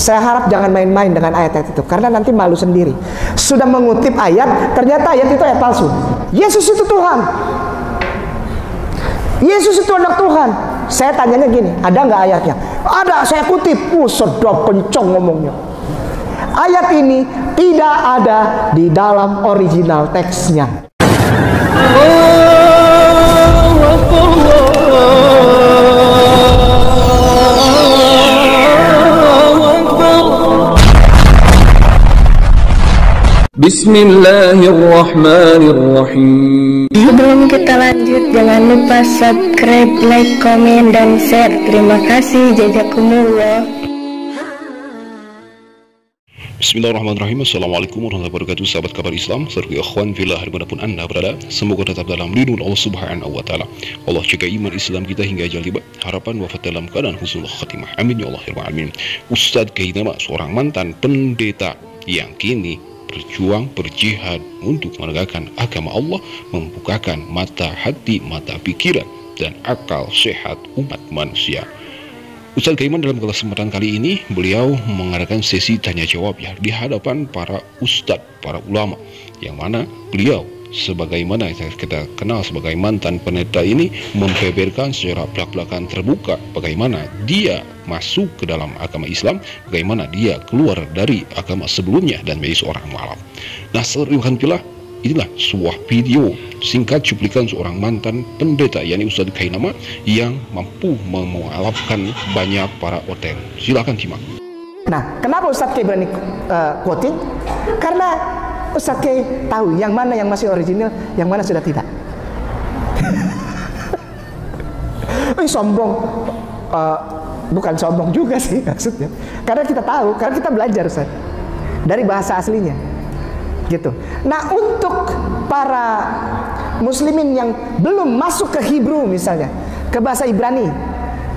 Saya harap jangan main-main dengan ayat-ayat itu, karena nanti malu sendiri. Sudah mengutip ayat, ternyata ayat itu ayat palsu. Yesus itu Tuhan, Yesus itu anak Tuhan. Saya tanyanya gini, ada nggak ayatnya? Ada, saya kutip. Sedap kencang ngomongnya. Ayat ini tidak ada di dalam original teksnya. Bismillahirrahmanirrahim. Sebelum kita lanjut, jangan lupa subscribe, like, komen, dan share. Terima kasih. Jazakumullah. Bismillahirrahmanirrahim. Assalamualaikum warahmatullahi wabarakatuh. Sahabat kabar Islam, serta ikhwan fillah dimanapun anda berada, semoga tetap dalam lindungan Allah Subhanahu wa Ta'ala. Allah jaga iman Islam kita hingga ajal tiba. Harapan wafat dalam keadaan husnul khatimah. Amin ya Allah. Ustadz Gainama, seorang mantan pendeta yang kini berjuang berjihad untuk menegakkan agama Allah, membukakan mata hati, mata pikiran, dan akal sehat umat manusia. Ustadz Gaiman dalam kesempatan kali ini beliau mengadakan sesi tanya jawab ya di hadapan para ustadz, para ulama, yang mana beliau sebagaimana kita kenal sebagai mantan pendeta ini membeberkan secara belak-belakan terbuka bagaimana dia masuk ke dalam agama Islam, bagaimana dia keluar dari agama sebelumnya dan menjadi seorang mualaf. Nah, alhamdulillah, inilah sebuah video singkat cuplikan seorang mantan pendeta yakni Ustadz Gainama yang mampu memualafkan banyak para OTN. Silakan simak. Nah, kenapa Ustadz K berani quoting? Karena Ustadz K tahu yang mana yang masih original, yang mana sudah tidak. Sombong. Bukan sombong juga sih maksudnya. Karena kita tahu, karena kita belajar Ustaz dari bahasa aslinya. Gitu. Nah, untuk para muslimin yang belum masuk ke Hebrew misalnya, ke bahasa Ibrani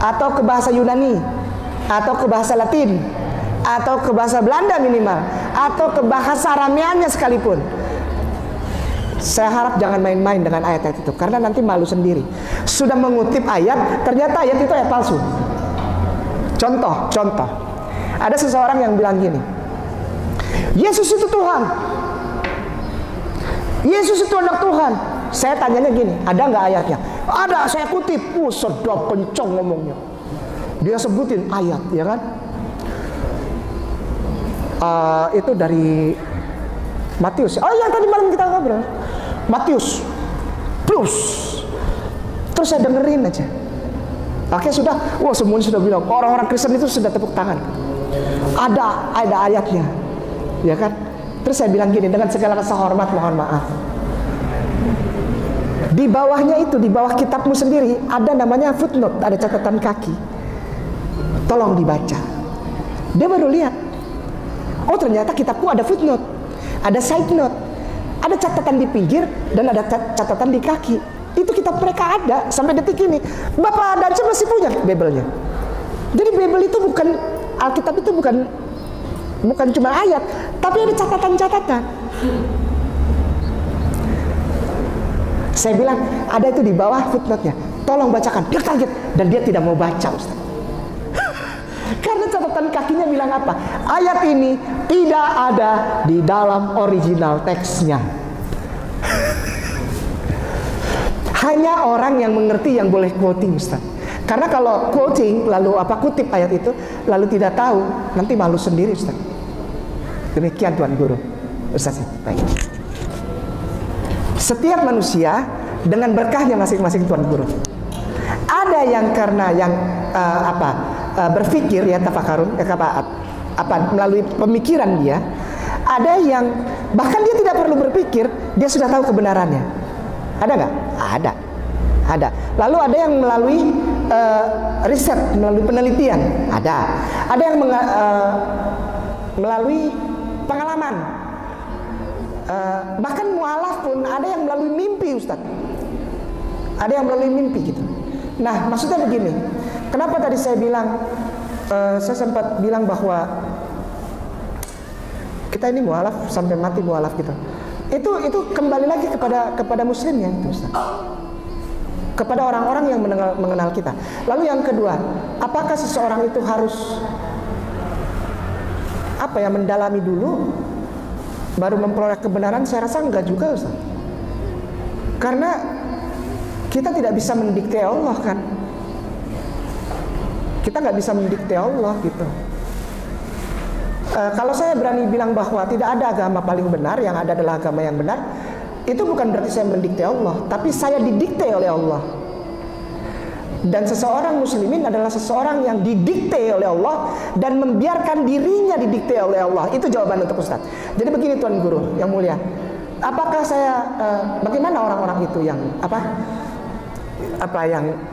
atau ke bahasa Yunani atau ke bahasa Latin atau ke bahasa Belanda minimal atau ke bahasa Arameanya sekalipun, saya harap jangan main-main dengan ayat-ayat itu, karena nanti malu sendiri. Sudah mengutip ayat, ternyata ayat itu ayat palsu. Contoh, ada seseorang yang bilang gini, Yesus itu Tuhan, Yesus itu anak Tuhan. Saya tanyanya gini, ada nggak ayatnya? Ada, saya kutip. Sedap kencang ngomongnya. Dia sebutin ayat, ya kan? Itu dari Matius. Oh, yang tadi malam kita ngobrol, Matius plus. Terus saya dengerin aja. Oke, sudah. Wah, semuanya sudah bilang, orang-orang Kristen itu sudah tepuk tangan. Ada ayatnya, ya kan? Terus saya bilang gini, dengan segala rasa hormat, mohon maaf. Di bawahnya itu, di bawah kitabmu sendiri ada namanya footnote, ada catatan kaki. Tolong dibaca. Dia baru lihat, oh ternyata kitabku ada footnote, ada side note, ada catatan di pinggir dan ada catatan di kaki. Itu kitab mereka ada sampai detik ini. Bapak Danca masih punya Bible-nya. Jadi Bible itu bukan, Alkitab itu bukan cuma ayat, tapi ada catatan-catatan. Saya bilang ada itu di bawah footnote-nya. Tolong bacakan. Dia kaget dan dia tidak mau baca, Ustaz. Karena catatan kakinya bilang apa? Ayat ini tidak ada di dalam original teksnya. Hanya orang yang mengerti yang boleh quoting, Ustaz. Karena kalau quoting lalu kutip ayat itu lalu tidak tahu, nanti malu sendiri, Ustaz. Demikian Tuan Guru. Ustaz, baik. Setiap manusia dengan berkahnya masing-masing Tuan Guru. Ada yang karena yang berpikir ya tafakarun melalui pemikiran dia. Ada yang bahkan dia tidak perlu berpikir, dia sudah tahu kebenarannya. Ada nggak? Ada. Lalu ada yang melalui riset, melalui penelitian. Ada yang melalui pengalaman. Bahkan mualaf pun ada yang melalui mimpi, Ustaz. Ada yang melalui mimpi gitu. Nah, maksudnya begini. Kenapa tadi saya bilang, saya sempat bilang bahwa kita ini mualaf sampai mati mualaf gitu. Itu kembali lagi kepada muslimnya itu, Ustaz. Kepada orang-orang yang mengenal kita. Lalu yang kedua, apakah seseorang itu harus apa ya, mendalami dulu baru memperoleh kebenaran? Saya rasa enggak juga, Ustaz. Karena kita tidak bisa mendikte Allah kan. Kita nggak bisa mendikte Allah gitu. Kalau saya berani bilang bahwa tidak ada agama paling benar, yang ada adalah agama yang benar, itu bukan berarti saya mendikte Allah, tapi saya didikte oleh Allah. Dan seseorang muslimin adalah seseorang yang didikte oleh Allah dan membiarkan dirinya didikte oleh Allah. Itu jawaban untuk Ustaz. Jadi begini Tuan Guru yang mulia, apakah saya bagaimana orang-orang itu yang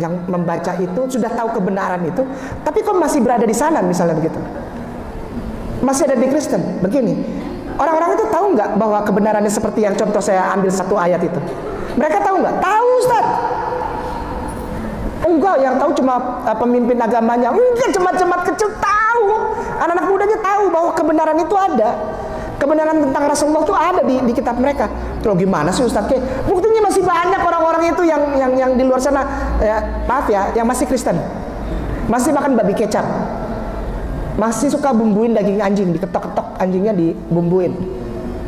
yang membaca itu sudah tahu kebenaran itu, tapi kok masih berada di sana misalnya begitu, masih ada di Kristen begini. Orang-orang itu tahu nggak bahwa kebenarannya seperti yang contoh saya ambil satu ayat itu? Mereka tahu nggak? Tahu, Ustaz. Enggak, yang tahu cuma pemimpin agamanya. Enggak, jemaat-jemaat kecil tahu. Anak-anak mudanya tahu bahwa kebenaran itu ada. Kebenaran tentang Rasulullah itu ada di kitab mereka. Terus gimana sih Ustaz? Buktinya masih banyak orang-orang itu yang di luar sana, ya, maaf ya, yang masih Kristen, masih makan babi kecap, masih suka bumbuin daging anjing, diketok-ketok anjingnya dibumbuin,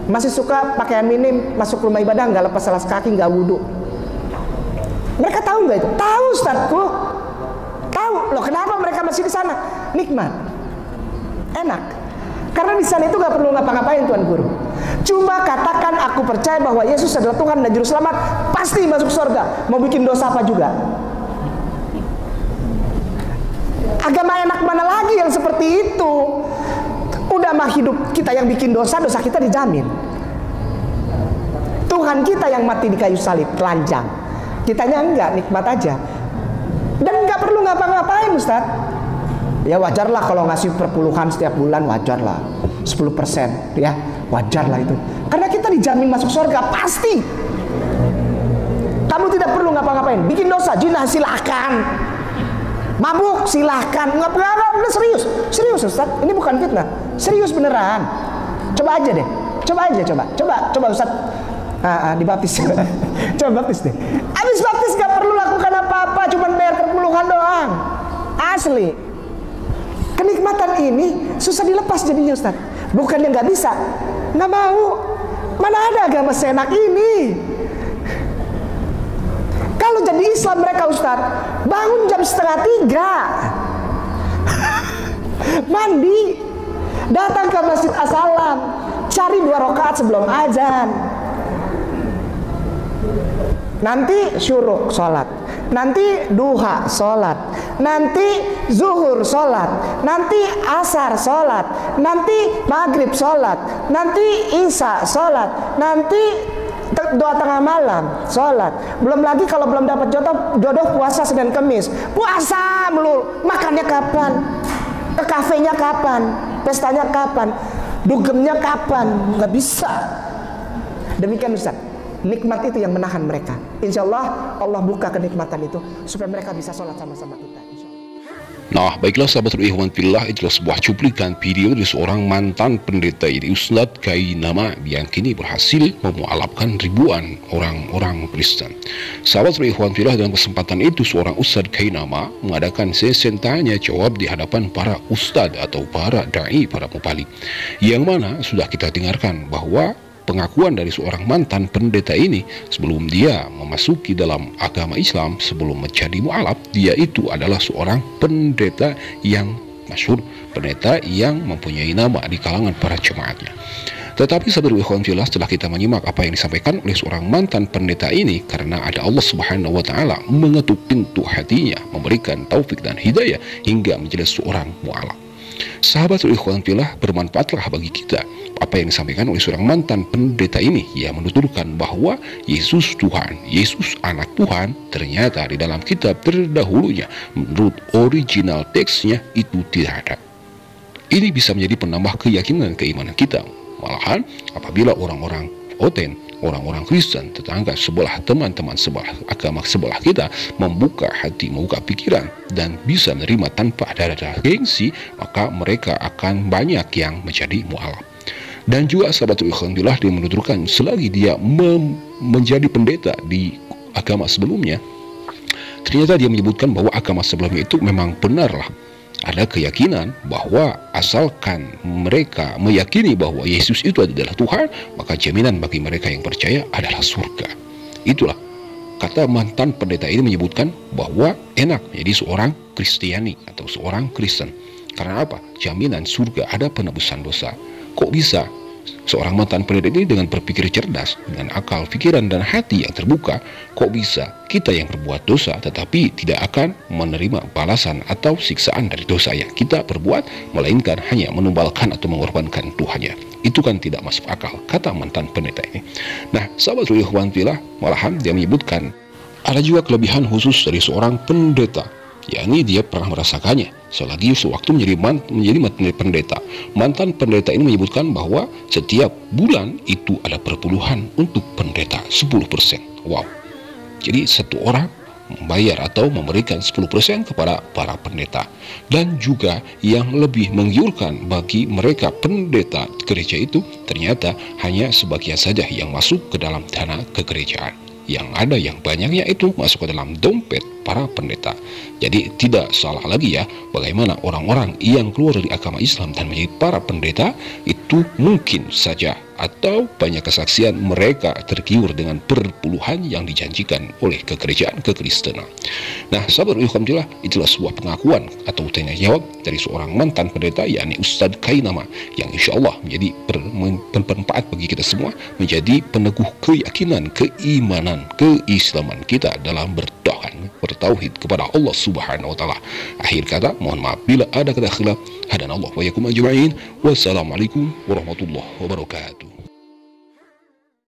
masih suka pakaian minim, masuk rumah ibadah nggak lepas alas kaki, nggak wudhu. Mereka tahu nggak itu? Tahu, Ustazku. Tahu. Loh, kenapa mereka masih di sana? Nikmat, enak. Karena di sana itu nggak perlu ngapa-ngapain, Tuan Guru. Cuma katakan aku percaya bahwa Yesus adalah Tuhan dan Juru Selamat, pasti masuk surga. Mau bikin dosa apa juga. Agama enak mana lagi yang seperti itu? Udah mah hidup kita yang bikin dosa, dosa kita dijamin. Tuhan kita yang mati di kayu salib, telanjang. Kitanya enggak, nikmat aja. Dan enggak perlu ngapa-ngapain, Ustaz. Ya wajarlah kalau ngasih perpuluhan setiap bulan, wajarlah 10%, ya wajarlah itu. Karena kita dijamin masuk surga, pasti. Kamu tidak perlu ngapa-ngapain. Bikin dosa, zina silahkan, mabuk silahkan, ngapa-ngapain, udah serius Ustaz. Ini bukan fitnah, serius beneran. Coba aja deh, coba Ustaz. Dibaptis. Coba baptis deh. Habis baptis gak perlu lakukan apa-apa, cuma bayar perpuluhan doang. Asli. Kenikmatan ini susah dilepas jadinya Ustaz. Bukannya nggak bisa, nggak mau. Mana ada agama seenak ini? Kalau jadi Islam mereka Ustaz, bangun jam 2:30, mandi, datang ke Masjid As-Salam, cari 2 rakaat sebelum azan. Nanti syuruk sholat, nanti duha sholat, nanti zuhur sholat, nanti asar sholat, nanti maghrib sholat, nanti isya sholat, nanti doa tengah malam sholat. Belum lagi kalau belum dapat jodoh puasa Senin Kemis, puasa melulu. Makannya kapan? Ke kafenya kapan? Pestanya kapan? Dugemnya kapan? Nggak bisa. Demikian Ustaz. Nikmat itu yang menahan mereka. Insya Allah, Allah buka kenikmatan itu supaya mereka bisa sholat sama-sama kita. Nah, baiklah sahabat Ikhwan Fillah, itulah sebuah cuplikan video dari seorang mantan pendeta ini, Ustadz Kainama, yang kini berhasil memualafkan ribuan orang-orang Kristen. Sahabat Ikhwan Fillah, dalam kesempatan itu seorang Ustadz Kainama mengadakan sesi tanya jawab di hadapan para ustadz atau para dai, para mubalik, yang mana sudah kita dengarkan bahwa pengakuan dari seorang mantan pendeta ini sebelum dia memasuki dalam agama Islam, sebelum menjadi mu'alaf, dia itu adalah seorang pendeta yang masyhur, pendeta yang mempunyai nama di kalangan para jemaatnya. Tetapi saudara ikhwan fillah, setelah kita menyimak apa yang disampaikan oleh seorang mantan pendeta ini, karena ada Allah Subhanahu wa taala mengetuk pintu hatinya, memberikan taufik dan hidayah hingga menjadi seorang mu'alaf. Sahabat ikhwan fillah, bermanfaatlah bagi kita apa yang disampaikan oleh seorang mantan pendeta ini, yang menuturkan bahwa Yesus Tuhan, Yesus anak Tuhan, ternyata di dalam kitab terdahulunya menurut original teksnya itu tidak ada. Ini bisa menjadi penambah keyakinan keimanan kita. Malahan apabila orang-orang oten, orang-orang Kristen, tetangga sebelah, teman-teman sebelah, agama sebelah kita membuka hati, membuka pikiran dan bisa menerima tanpa ada gengsi, maka mereka akan banyak yang menjadi mu'alaf. Dan juga sahabat ikhwanillah, dia menuturkan selagi dia menjadi pendeta di agama sebelumnya, ternyata dia menyebutkan bahwa agama sebelumnya itu memang benarlah, ada keyakinan bahwa asalkan mereka meyakini bahwa Yesus itu adalah Tuhan, maka jaminan bagi mereka yang percaya adalah surga. Itulah kata mantan pendeta ini menyebutkan bahwa enak menjadi seorang Kristiani atau seorang Kristen. Karena apa? Jaminan surga, ada penebusan dosa. Kok bisa seorang mantan pendeta ini dengan berpikir cerdas, dengan akal, pikiran, dan hati yang terbuka, kok bisa kita yang berbuat dosa tetapi tidak akan menerima balasan atau siksaan dari dosa yang kita perbuat, melainkan hanya menumbalkan atau mengorbankan Tuhannya? Itu kan tidak masuk akal, kata mantan pendeta ini. Nah, sahabat ikhwan fillah, malahan dia menyebutkan ada juga kelebihan khusus dari seorang pendeta, yakni dia pernah merasakannya selagi sewaktu menjadi pendeta. Mantan pendeta ini menyebutkan bahwa setiap bulan itu ada perpuluhan untuk pendeta 10%. Wow. Jadi satu orang membayar atau memberikan 10% kepada para pendeta. Dan juga yang lebih menggiurkan bagi mereka pendeta gereja itu, ternyata hanya sebagian saja yang masuk ke dalam dana kegerejaan. Yang ada yang banyaknya itu masuk ke dalam dompet para pendeta. Jadi tidak salah lagi ya, bagaimana orang-orang yang keluar dari agama Islam dan menjadi para pendeta itu mungkin saja atau banyak kesaksian mereka tergiur dengan perpuluhan yang dijanjikan oleh kegerejaan kekristenan. Nah, sahabat alhamdulillah, itulah sebuah pengakuan atau tanya jawab dari seorang mantan pendeta, yakni Ustadz Kainama, yang insya Allah menjadi bermanfaat bagi kita semua, menjadi peneguh keyakinan, keimanan, keislaman kita dalam bertauhid kepada Allah Subhanahu wa taala. Akhir kata, mohon maaf bila ada kata khilaf. Hadanallahu wa yakum ajma'in. Wassalamualaikum warahmatullahi wabarakatuh.